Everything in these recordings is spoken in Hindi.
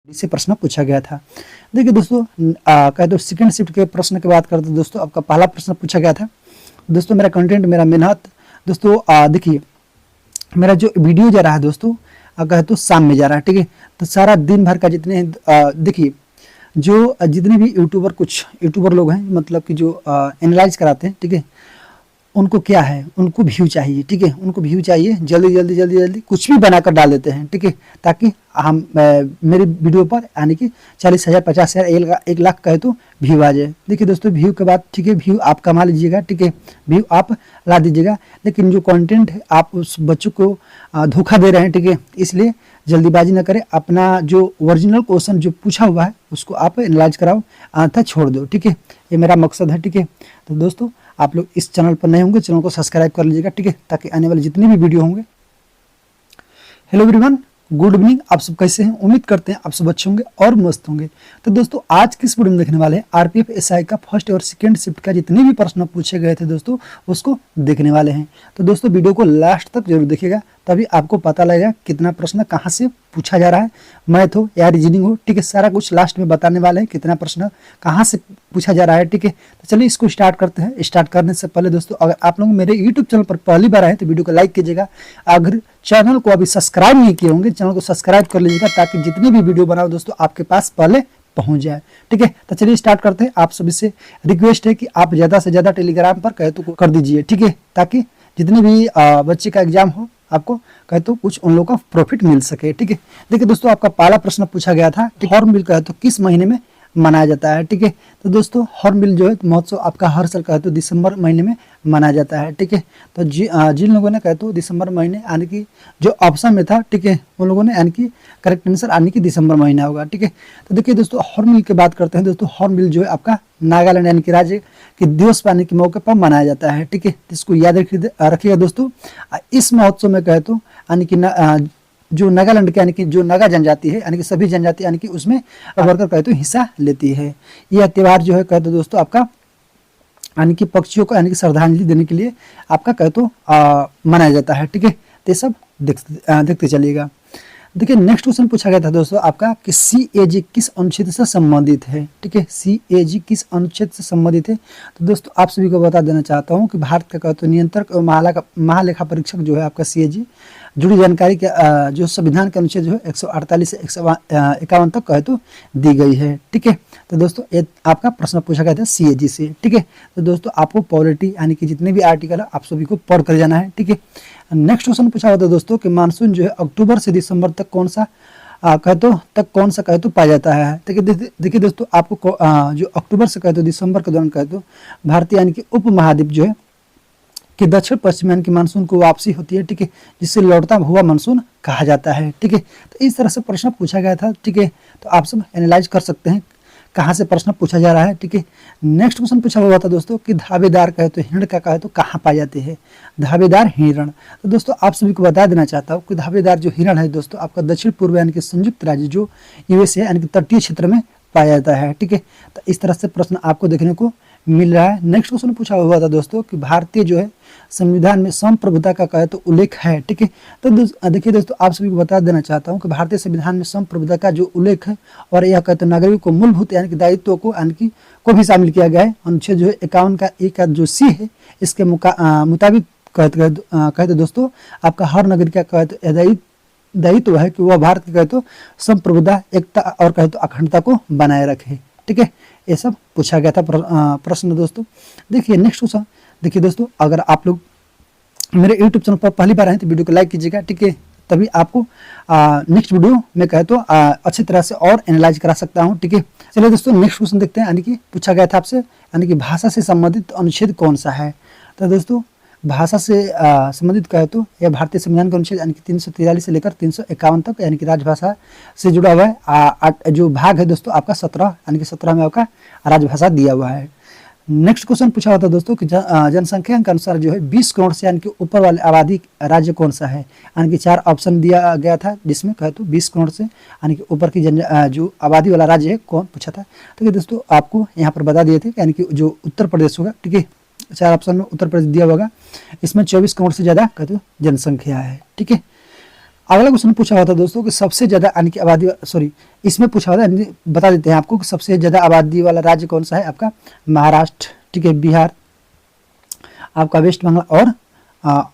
से प्रश्न पूछा गया था। देखिए दोस्तों, कह दो सेकंड शिफ्ट के प्रश्न की बात करते दोस्तों, आपका पहला प्रश्न पूछा गया था दोस्तों, मेरा कंटेंट, मेरा मेहनत दोस्तों, देखिए मेरा जो वीडियो जा रहा है दोस्तों, कहे तो शाम में जा रहा है, ठीक है। तो सारा दिन भर का जितने देखिए जो जितने भी यूट्यूबर, कुछ यूट्यूबर लोग हैं, मतलब कि जो एनालाइज कराते हैं, ठीक है, उनको क्या है, उनको व्यू चाहिए, ठीक है, उनको व्यू चाहिए, जल्दी जल्दी जल्दी जल्दी कुछ भी बनाकर डाल देते हैं, ठीक है, ताकि हम मेरी वीडियो पर यानी कि 40,000, 50,000, 1 लाख कहे तो व्यू आ जाए। देखिए दोस्तों, व्यू के बाद ठीक है, व्यू आप कमा लीजिएगा, ठीक है, व्यू आप ला दीजिएगा, लेकिन जो कंटेंट है आप उस बच्चों को धोखा दे रहे हैं, ठीक है, इसलिए जल्दीबाजी न करें, अपना जो ओरिजिनल क्वेश्चन जो पूछा हुआ है उसको आप एनालाइज कराओ, अन्यथा छोड़ दो, ठीक है, ये मेरा मकसद है, ठीक है। तो दोस्तों, आप लोग इस चैनल पर नए होंगे, चैनल को सब्सक्राइब कर लीजिएगा, ठीक है, ताकि आने वाले जितने भी वीडियो होंगे। हेलो एवरीवन, गुड इवनिंग, आप सब कैसे हैं? उम्मीद करते हैं आप सब अच्छे होंगे और मस्त होंगे। तो दोस्तों, आज किस वीडियो में देखने वाले हैं, आरपीएफ एसआई का फर्स्ट और सेकंड शिफ्ट का जितने भी प्रश्न पूछे गए थे दोस्तों, उसको देखने वाले हैं। तो दोस्तों, वीडियो को लास्ट तक जरूर देखिएगा, तभी आपको पता लगेगा कितना प्रश्न कहाँ से पूछा जा रहा है, मैथ हो या रीजनिंग हो, ठीक है, सारा कुछ लास्ट में बताने वाले हैं, कितना प्रश्न कहाँ से पूछा जा रहा है, ठीक है। तो चलिए इसको स्टार्ट करते हैं। स्टार्ट करने से पहले दोस्तों, अगर आप लोग मेरे यूट्यूब चैनल पर पहली बार आए तो वीडियो को लाइक कीजिएगा, अगर चैनल को अभी सब्सक्राइब नहीं किए होंगे चैनल को सब्सक्राइब कर लीजिएगा, ताकि जितनी भी वीडियो बनाओ दोस्तों आपके पास पहले पहुंच जाए, ठीक है। तो चलिए स्टार्ट करते हैं। आप सभी से रिक्वेस्ट है कि आप ज्यादा से ज्यादा टेलीग्राम पर कहे तो कर दीजिए, ठीक है, ताकि जितने भी बच्चे का एग्जाम हो आपको कहे तो कुछ उन लोगों का प्रॉफिट मिल सके, ठीक है। देखिए दोस्तों, आपका पहला प्रश्न पूछा गया था, हॉर्नबिल कहे तो किस महीने में मनाया जाता है, ठीक है। तो दोस्तों, हॉर्नबिल जो है महोत्सव आपका हर साल कहे तो दिसंबर महीने में मनाया जाता है, ठीक है। तो जिन लोगों ने कहे तो दिसंबर महीने यानी कि जो ऑप्शन में था, ठीक है, उन लोगों ने यानी कि करेक्ट आंसर यानी कि दिसंबर महीना होगा, ठीक है। तो देखिए दोस्तों, हॉर्नबिल की बात करते हैं दोस्तों, हॉर्नबिल जो है आपका नागालैंड यानी कि राज्य के दिवस पाने के मौके पर मनाया जाता है, ठीक है। इसको याद रखिएगा दोस्तों। इस महोत्सव में कहे तो यानी कि जो नागालैंड के यानी कि जो नागा जनजाति है यानी कि सभी जनजाति यानी कि उसमें वर्कर कहे तो हिस्सा लेती है। यह त्यौहार जो है कहे तो दोस्तों आपका यानी कि पक्षियों को यानी कि श्रद्धांजलि देने के लिए आपका कहे तो मनाया जाता है, ठीक है। तो सब देखते चलिएगा। देखिए नेक्स्ट क्वेश्चन पूछा गया था दोस्तों आपका कि CAG किस अनुच्छेद से संबंधित है, ठीक है, CAG किस अनुच्छेद से संबंधित है। तो दोस्तों, आप सभी को बता देना चाहता हूं कि भारत का कहे तो नियंत्रक महालेखा परीक्षक जो है आपका CAG जुड़ी जानकारी के जो संविधान के अनुच्छेद जो है 148 से 151 तक कहे तो दी गई है, ठीक है। तो दोस्तों, ये आपका प्रश्न पूछा गया था CAG से, ठीक है। तो दोस्तों, आपको पॉलिटी यानी कि जितने भी आर्टिकल है आप सभी को पढ़ कर जाना है, ठीक है। नेक्स्ट क्वेश्चन पूछा हुआ था दोस्तों कि मानसून जो है अक्टूबर से दिसंबर तक कौन सा कहे तो पाया जाता है। देखिए दोस्तों, आपको जो अक्टूबर से कहे तो दिसंबर के दौरान कहे तो भारतीय यानी कि उप महाद्वीप जो है कि दक्षिण पश्चिम यानी कि मानसून को वापसी होती है, ठीक है, जिससे लौटता हुआ मानसून कहा जाता है, ठीक है। तो इस तरह से प्रश्न पूछा गया था, ठीक है। तो आप सब एनालाइज कर सकते हैं कहाँ से प्रश्न पूछा जा रहा है, ठीक है। नेक्स्ट क्वेश्चन पूछा हुआ था दोस्तों कि धाबेदार कहे तो हिरण का कहे तो कहाँ पाए जाते हैं, धाबेदार हिरण। तो दोस्तों, आप सभी को बता देना चाहता हूँ कि धाबेदार जो हिरण है दोस्तों आपका दक्षिण पूर्व यानी कि संयुक्त राज्य जो USA यानी कि तटीय क्षेत्र में पाया जाता है, ठीक है। तो इस तरह से प्रश्न आपको देखने को मिल रहा है। नेक्स्ट क्वेश्चन पूछा हुआ था दोस्तों कि भारतीय जो है संविधान में संप्रभुता का कहे तो उल्लेख है, ठीक है। तो देखिए दोस्तों, आप सभी को बता देना चाहता हूं कि भारतीय संविधान में संप्रभुता का जो उल्लेख है और यह कहते नागरिकों को मूलभूत यानी कि दायित्वों को यानी कि को भी शामिल किया गया है। अनुच्छेद जो है 51 का एक का जो C है इसके मुताबिक कहते दोस्तों आपका हर नागरिक का कहते दायित्व है कि वह भारत के कहे तो संप्रभुता, एकता और कहे तो अखंडता को बनाए रखे, ठीक है। ये सब पूछा गया था प्रश्न दोस्तों। देखिए नेक्स्ट क्वेश्चन, देखिए दोस्तों, अगर आप लोग मेरे यूट्यूब चैनल पर पहली बार आए तो वीडियो को लाइक कीजिएगा, ठीक है, तभी आपको नेक्स्ट वीडियो में कहे तो अच्छी तरह से और एनालाइज करा सकता हूं, ठीक है। चलिए दोस्तों, नेक्स्ट क्वेश्चन देखते हैं। यानी कि पूछा गया था आपसे यानी कि भाषा से संबंधित अनुच्छेद कौन सा है। तो दोस्तों, भाषा से संबंधित कहे तो यह भारतीय संविधान का अनुच्छेद यानी कि 343 से लेकर 351 तक यानी कि राजभाषा से जुड़ा हुआ है। जो भाग है दोस्तों आपका 17 यानी कि 17 में आपका राजभाषा दिया हुआ है। नेक्स्ट क्वेश्चन पूछा हुआ था दोस्तों कि जनसंख्या के अनुसार जो है 20 करोड़ से यानी कि ऊपर वाले आबादी राज्य कौन सा है। यानी कि 4 ऑप्शन दिया गया था जिसमें कहे तो 20 करोड़ से यानी कि ऊपर की जो आबादी वाला राज्य है कौन पूछा था। तो दोस्तों, आपको यहाँ पर बता दिए थे यानी कि जो उत्तर प्रदेश होगा, ठीक है, 4 ऑप्शन में उत्तर प्रदेश दिया होगा। इसमें 24 करोड़ से ज्यादा कहते जनसंख्या है, ठीक है। अगला क्वेश्चन पूछा हुआ था दोस्तों कि सबसे ज्यादा यानी कि आबादी, सॉरी इसमें पूछा हुआ था, बता देते हैं आपको कि सबसे ज्यादा आबादी वाला राज्य कौन सा है, आपका महाराष्ट्र, ठीक है, बिहार, आपका वेस्ट बंगाल और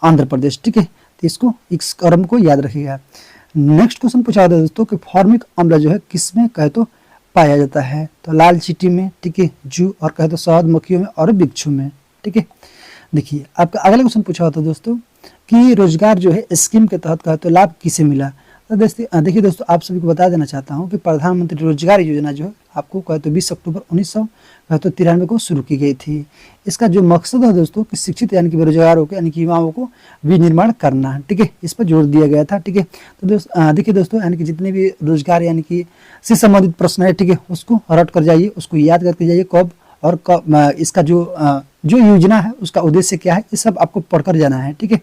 आंध्र प्रदेश, ठीक है। तो इसको इस क्रम को याद रखिएगा। नेक्स्ट क्वेश्चन पूछा हुआ था दोस्तों कि फॉर्मिक अम्ल जो है किसमें कहे तो पाया जाता है, तो लाल चींटी में, ठीक है, जू और कहे तो शहद मक्खियों में और बिच्छू में, ठीक है। देखिए आपका अगला क्वेश्चन पूछा हुआ था दोस्तों कि रोजगार जो है स्कीम के तहत कहे तो लाभ किसे मिला, तो देखिए दोस्तों आप सभी को बता देना चाहता हूं कि प्रधानमंत्री रोजगार योजना जो है आपको कहे तो 20 अक्टूबर 1993 को शुरू की गई थी। इसका जो मकसद है दोस्तों कि शिक्षित यानी कि बेरोजगारों के यानी कि युवाओं को विनिर्माण करना है, ठीक है, इस पर जोर दिया गया था, ठीक है। तो देखिए दोस्तों यानी कि जितने भी रोजगार यानी कि से संबंधित प्रश्न है, ठीक है, उसको रट कर जाइए, उसको याद करके जाइए कब और कब इसका जो योजना है उसका उद्देश्य क्या है, ये सब आपको पढ़कर जाना है, ठीक है।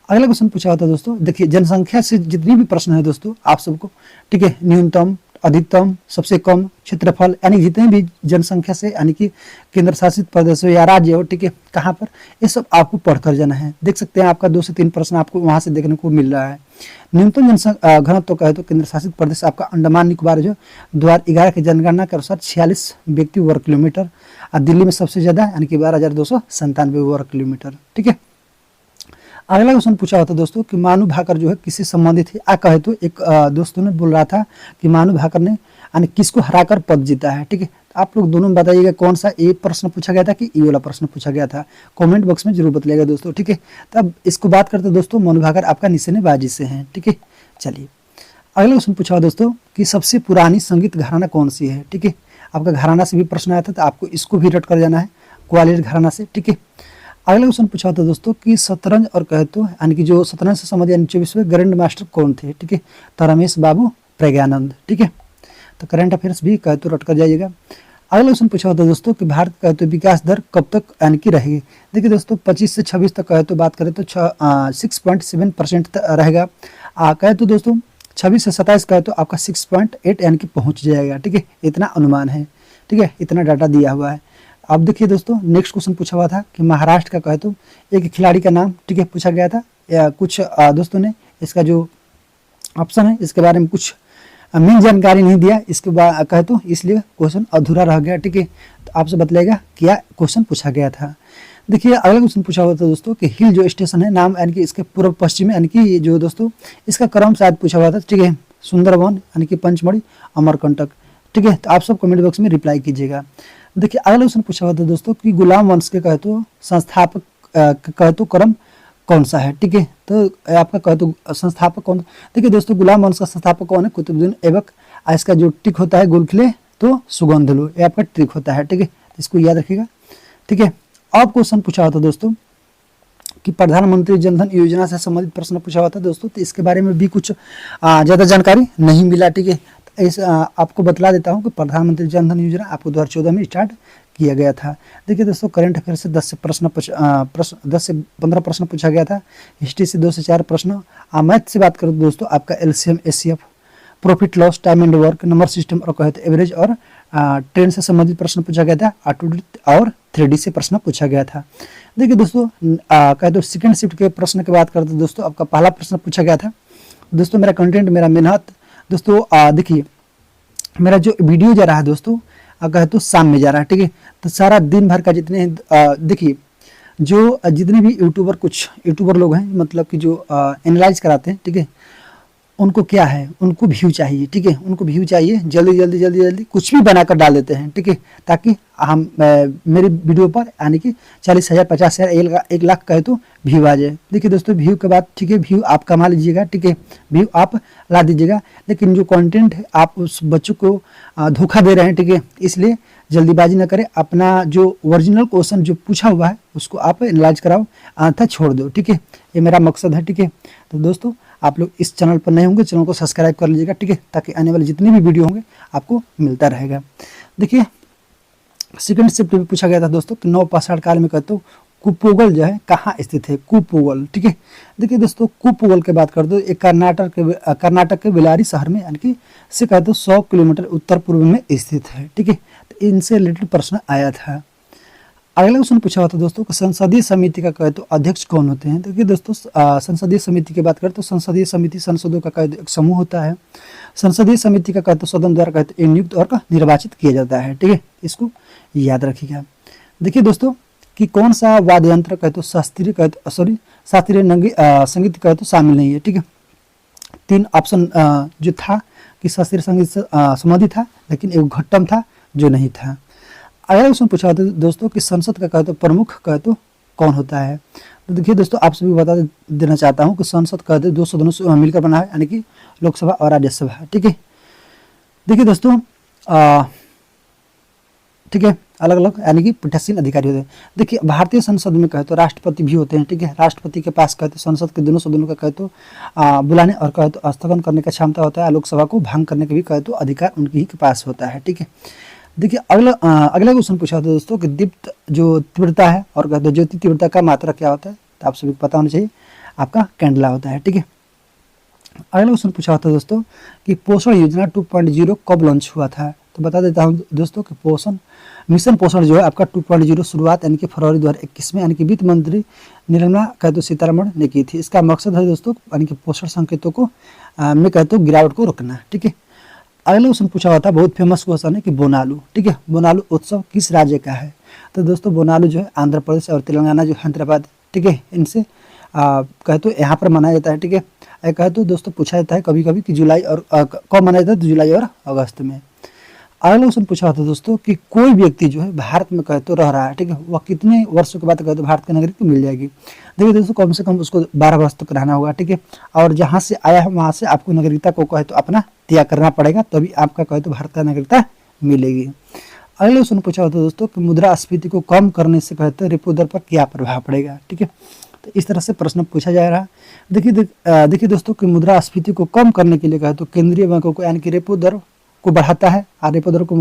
अगला क्वेश्चन पूछा होता है दोस्तों, देखिए जनसंख्या से जितनी भी प्रश्न है दोस्तों आप सबको, ठीक है, न्यूनतम, अधिकतम, सबसे कम क्षेत्रफल यानी जितने भी जनसंख्या से यानी कि केंद्र शासित प्रदेश हो या राज्य हो, ठीक है, कहाँ पर, ये सब आपको पढ़कर जाना है। देख सकते हैं आपका 2 से 3 प्रश्न आपको वहां से देखने को मिल रहा है। न्यूनतम जनसंख्या घनत्व कहे तो केंद्र शासित प्रदेश आपका अंडमान निकोबार जो 2011 की जनगणना के अनुसार 46 व्यक्ति वर्ग किलोमीटर, और दिल्ली में सबसे ज्यादा यानी कि 12,297 वर्ग किलोमीटर, ठीक है। अगला क्वेश्चन पूछा होता दोस्तों कि मानव भाकर जो है किससे संबंधित है, कहे तो एक दोस्तों ने बोल रहा था कि मानव भाकर ने यानी किसको हराकर पद जीता है, ठीक है। तो आप लोग दोनों बताइएगा कौन सा ये प्रश्न पूछा गया था कि ये वाला प्रश्न पूछा गया था, कमेंट बॉक्स में जरूर बताइएगा दोस्तों, ठीक है। तो अब इसको बात करते दोस्तों, मानव भाकर आपका निशानेबाजी से है, ठीक है। चलिए अगला क्वेश्चन पूछा हुआ दोस्तों कि सबसे पुरानी संगीत घराना कौन सी है, ठीक है। आपका घराना से भी प्रश्न आया था तो आपको इसको भी रट कर जाना है, ग्वालियर घराना से, ठीक है। अगला क्वेश्चन पूछा था दोस्तों कि शतरंज और कहे तो यानी कि जो शतरंज से संबंधित यानी 24वें ग्रैंड मास्टर कौन थे, ठीक है, तो रमेश बाबू प्रज्ञानंद, ठीक है। तो करंट अफेयर्स भी कहे तो रट कर जाइएगा। अगला क्वेश्चन पूछा होता दोस्तों कि भारत कहे तो विकास दर कब तक यानी कि रहेगी, देखिए दोस्तों 25 से 26 तक कहे तो बात करें तो 6.7% रहेगा, कहे तो दोस्तों 26 से 27 कहे तो आपका 6.8 यानी कि पहुंच जाएगा, ठीक है, इतना अनुमान है, ठीक है, इतना डाटा दिया हुआ है। अब देखिए दोस्तों नेक्स्ट क्वेश्चन पूछा हुआ था कि महाराष्ट्र का कहे तो एक खिलाड़ी का नाम, ठीक है, पूछा गया था, या कुछ दोस्तों ने इसका जो ऑप्शन है इसके बारे में कुछ मेन जानकारी नहीं दिया, इसके बाद कहे तो इसलिए क्वेश्चन अधूरा रह गया, ठीक है। तो आपसे बतलाएगा क्या क्वेश्चन पूछा गया था। देखिए अगला क्वेश्चन पूछा हुआ था दोस्तों कि हिल जो स्टेशन है नाम यानी कि इसके पूर्व पश्चिम यानी कि जो दोस्तों इसका क्रम शायद पूछा हुआ था, ठीक है, सुंदरवन यानी कि पंचमढ़ी, अमरकंटक, ठीक है। तो आप सब कमेंट बॉक्स में रिप्लाई कीजिएगा। देखिए अगला क्वेश्चन पूछा हुआ था दोस्तों कि गुलाम वंश के कहे तो संस्थापक कहे तो क्रम कौन सा है, ठीक है। तो आपका कहे तो संस्थापक कौन, देखिए दोस्तों गुलाम वंश का संस्थापक कौन है, कुतुबुद्दीन ऐबक। इसका जो टिक होता है गुलखिले तो सुगंधलु, ये आपका ट्रिक होता है, ठीक है, इसको याद रखिएगा, ठीक है। अब क्वेश्चन पूछा हुआ था दोस्तों कि प्रधानमंत्री जनधन योजना से संबंधित प्रश्न पूछा हुआ था दोस्तों, तो इसके बारे में भी कुछ ज़्यादा जानकारी नहीं मिला, ठीक है। इस आपको बतला देता हूं कि प्रधानमंत्री जनधन योजना आपको 2014 में स्टार्ट किया गया था। देखिए दोस्तों करंट अफेयर से 10 से 15 प्रश्न पूछा गया था, हिस्ट्री से 2 से 4 प्रश्न, मैथ से बात करें दोस्तों आपका LCM, HCF, profit loss, time and work, number system और कहे तो एवरेज और ट्रेन से संबंधित प्रश्न पूछा गया था, और 3D से प्रश्न पूछा गया था। देखिए दोस्तों कहे तो सेकंड शिफ्ट के प्रश्न की बात करते दोस्तों आपका पहला प्रश्न पूछा गया था दोस्तों, मेरा कंटेंट मेरा मेहनत दोस्तों देखिए मेरा जो वीडियो जा रहा है दोस्तों कहे तो शाम में जा रहा है, ठीक है। तो सारा दिन भर का जितने देखिए जो जितने भी कुछ यूट्यूबर लोग हैं मतलब कि जो एनालाइज कराते हैं, ठीक है, उनको क्या है, उनको व्यू चाहिए, ठीक है, उनको व्यू चाहिए, जल्दी जल्दी जल्दी जल्दी कुछ भी बनाकर डाल देते हैं, ठीक है, ताकि हम मेरी वीडियो पर यानी कि 40,000 50,000 1 लाख कहे तो व्यू आ जाए। देखिए दोस्तों व्यू के बाद, ठीक है, व्यू आप कमा लीजिएगा, ठीक है, व्यू आप ला दीजिएगा, लेकिन जो कंटेंट है आप उस बच्चों को धोखा दे रहे हैं, ठीक है, इसलिए जल्दीबाजी न करें, अपना जो ओरिजिनल क्वेश्चन जो पूछा हुआ है उसको आप एनालाइज कराओ, अन्यथा छोड़ दो, ठीक है, ये मेरा मकसद है, ठीक है। तो दोस्तों आप लोग इस चैनल पर नए होंगे, चैनल को सब्सक्राइब कर लीजिएगा, ठीक है, ताकि आने वाले जितने भी वीडियो होंगे आपको मिलता रहेगा। देखिए सेकंड शिफ्ट में पूछा गया था दोस्तों कि नवपाषाण काल में कहते हो कुपोगल जो है कहाँ स्थित है, कुपोगल, ठीक है। देखिए दोस्तों कुपोगल की बात कर दो, एक कर्नाटक के बेलारी शहर में यानी कि से कहते हो 100 किलोमीटर उत्तर पूर्व में स्थित है, ठीक है। तो इनसे रिलेटेड प्रश्न आया था। अगला क्वेश्चन पूछा हुआ था दोस्तों कि संसदीय समिति का कहे तो अध्यक्ष कौन होते हैं। देखिए दोस्तों, संसदीय समिति की बात करें तो संसदीय समिति सांसदों का कहे तो एक समूह होता है। संसदीय समिति का कहे तो सदन द्वारा कहे तो नियुक्त और निर्वाचित किया जाता है। ठीक है, इसको याद रखिएगा। देखिए दोस्तों कि कौन सा वाद्य यंत्र कहे तो शास्त्रीय कहे तो शास्त्रीय संगीत कहे तो शामिल नहीं है। ठीक है, 3 ऑप्शन जो था कि शास्त्रीय संगीत से संबंधित था, लेकिन एक घट्टम था जो नहीं था। अगला क्वेश्चन पूछा था दोस्तों कि संसद का कहे तो प्रमुख कहे तो कौन होता है। तो देखिए दोस्तों, आप सभी बता देना चाहता हूं कि संसद कहे तो 2 सदनों से मिलकर बना है, यानी कि लोकसभा और राज्यसभा। ठीक है, देखिए दोस्तों ठीक है, अलग अलग यानी कि पीठासीन अधिकारी होते हैं। देखिए भारतीय संसद में कहे तो राष्ट्रपति भी होते हैं। ठीक है, राष्ट्रपति के पास कहे तो संसद के दोनों सदनों का कहे तो बुलाने और कहे तो स्थगन करने का क्षमता होता है। लोकसभा को भंग करने का भी कहे तो अधिकार उनके ही के पास होता है। ठीक है, देखिए अगला क्वेश्चन पूछा था दोस्तों कि दीप्त जो तीव्रता है और कहते ज्योति तीव्रता का मात्रा क्या होता है। तो आप सभी को पता होना चाहिए, आपका कैंडला होता है। ठीक है, अगला क्वेश्चन पूछा था दोस्तों कि पोषण योजना 2.0 कब लॉन्च हुआ था। तो बता देता हूं दोस्तों कि मिशन पोषण जो है आपका 2.0 शुरुआत यानी कि फरवरी 2021 में यानी कि वित्त मंत्री निर्मला कहे तो सीतारमण ने की थी। इसका मकसद है दोस्तों यानी कि पोषण संकेतों को में कहे तो गिरावट को रोकना। ठीक है, अगला क्वेश्चन पूछा हुआ था, बहुत फेमस क्वेश्चन है कि बोनालू। ठीक है, बोनालू उत्सव किस राज्य का है। तो दोस्तों बोनालू जो है आंध्र प्रदेश और तेलंगाना जो हैदराबाद, ठीक है, इनसे कहे तो यहाँ पर मनाया जाता है। ठीक है, कहे तो दोस्तों पूछा जाता है कभी कभी कि जुलाई और कब मनाया जाता है, तो जुलाई और अगस्त में। अगला क्वेश्चन पूछा होता है दोस्तों कि कोई व्यक्ति जो है भारत में कहे तो रह रहा है। ठीक है, वह कितने वर्षों के बाद कहे तो भारत की नागरिकता मिल जाएगी। देखिए दोस्तों, कम से कम उसको 12 वर्ष तक रहना होगा। ठीक है, और जहाँ से आया है वहाँ से आपको नागरिकता को कहे तो अपना त्याग करना पड़ेगा, तभी आपका कहे तो भारत का नागरिकता मिलेगी। अगला क्वेश्चन पूछा होता है दोस्तों कि मुद्रास्फीति को कम करने से कहे तो रेपो दर पर क्या प्रभाव पड़ेगा। ठीक है, तो इस तरह से प्रश्न पूछा जा रहा है। देखिए दोस्तों कि मुद्रास्फीति को कम करने के लिए कहे तो केंद्रीय बैंकों को यानी कि रेपो दर को बढ़ाता है और रेपो दर को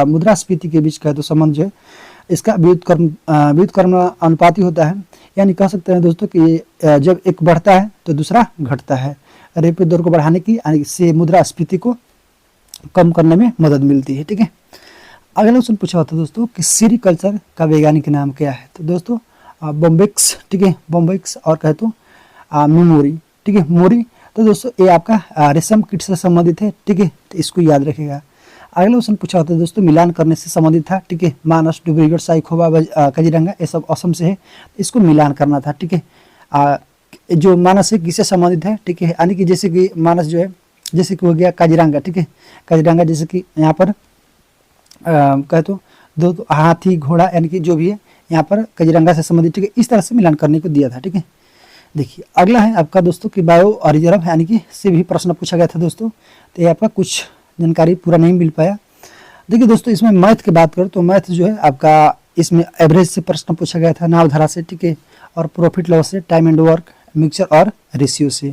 मुद्रास्फीति के बीच कहे तो संबंध जो है इसका व्युत्क्रम अनुपाती होता है। यानी कह सकते हैं दोस्तों कि जब एक बढ़ता है तो दूसरा घटता है। रेपो दर को बढ़ाने की यानी से मुद्रास्फीति को कम करने में मदद मिलती है। ठीक है, अगला क्वेश्चन पूछा होता है दोस्तों कि सेरीकल्चर का वैज्ञानिक नाम क्या है। तो दोस्तों बोम्बेक्स। ठीक है, बोम्बेक्स और कहे तो मेमोरी। ठीक है, मोरी। तो दोस्तों ये आपका रेशम कीट से संबंधित है। ठीक है, तो इसको याद रखिएगा। अगला क्वेश्चन पूछा होता है दोस्तों मिलान करने से संबंधित था। ठीक है, मानस, डुब्रीगढ़, साइखोवा, काजीरंगा ये सब असम से है, इसको मिलान करना था। ठीक है, जो मानस है किससे संबंधित है। ठीक है, यानी कि जैसे कि मानस जो है जैसे कि हो गया काजीरंगा। ठीक है, काजीरंगा जैसे कि यहाँ पर कहे तो दो हाथी घोड़ा यानी कि जो भी है यहाँ पर काजीरंगा से संबंधित। ठीक है, इस तरह से मिलान करने को दिया था। ठीक है, देखिए अगला है आपका दोस्तों कि बायो रिजर्व यानी कि से भी प्रश्न पूछा गया था दोस्तों। तो ये आपका कुछ जानकारी पूरा नहीं मिल पाया। देखिए दोस्तों, इसमें मैथ की बात करें तो मैथ जो है आपका इसमें एवरेज से प्रश्न पूछा गया था, नावधारा से। ठीक है, और प्रॉफिट लॉस से, टाइम एंड वर्क, मिक्सचर और रेशियो से।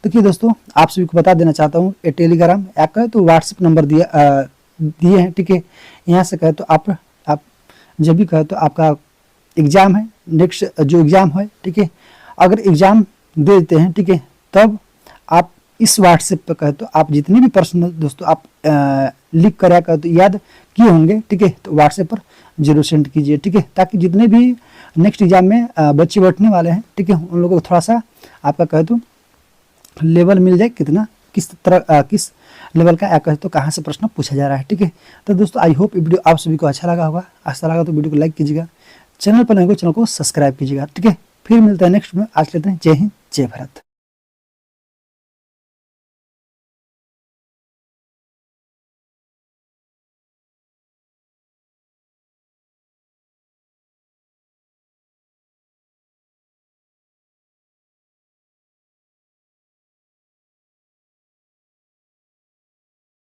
देखिए दोस्तों, आप सभी को बता देना चाहता हूँ ये टेलीग्राम ऐप का तो व्हाट्सएप नंबर दिए हैं। ठीक है, यहाँ से कहे तो आप जब भी कहे तो आपका एग्जाम है, नेक्स्ट जो एग्जाम है, ठीक है, अगर एग्जाम दे देते हैं, ठीक है, तब आप इस व्हाट्सएप पे कहे तो आप जितने भी प्रश्न दोस्तों आप लिख कर कहे तो याद किए होंगे, ठीक है, तो व्हाट्सएप पर जरूर सेंड कीजिए। ठीक है, ताकि जितने भी नेक्स्ट एग्जाम में बच्चे बैठने वाले हैं, ठीक है, उन लोगों को थोड़ा सा आपका कहे तो लेवल मिल जाए, कितना किस तरह किस लेवल का कहे तो कहाँ से प्रश्न पूछा जा रहा है। ठीक है, तो दोस्तों आई होप ये वीडियो आप सभी को अच्छा लगा होगा। अच्छा लगा तो वीडियो को लाइक कीजिएगा, चैनल पर नहीं हो चैनल को सब्सक्राइब कीजिएगा। ठीक है, फिर मिलता है नेक्स्ट में। आज लेते हैं, जय हिंद, जय भारत।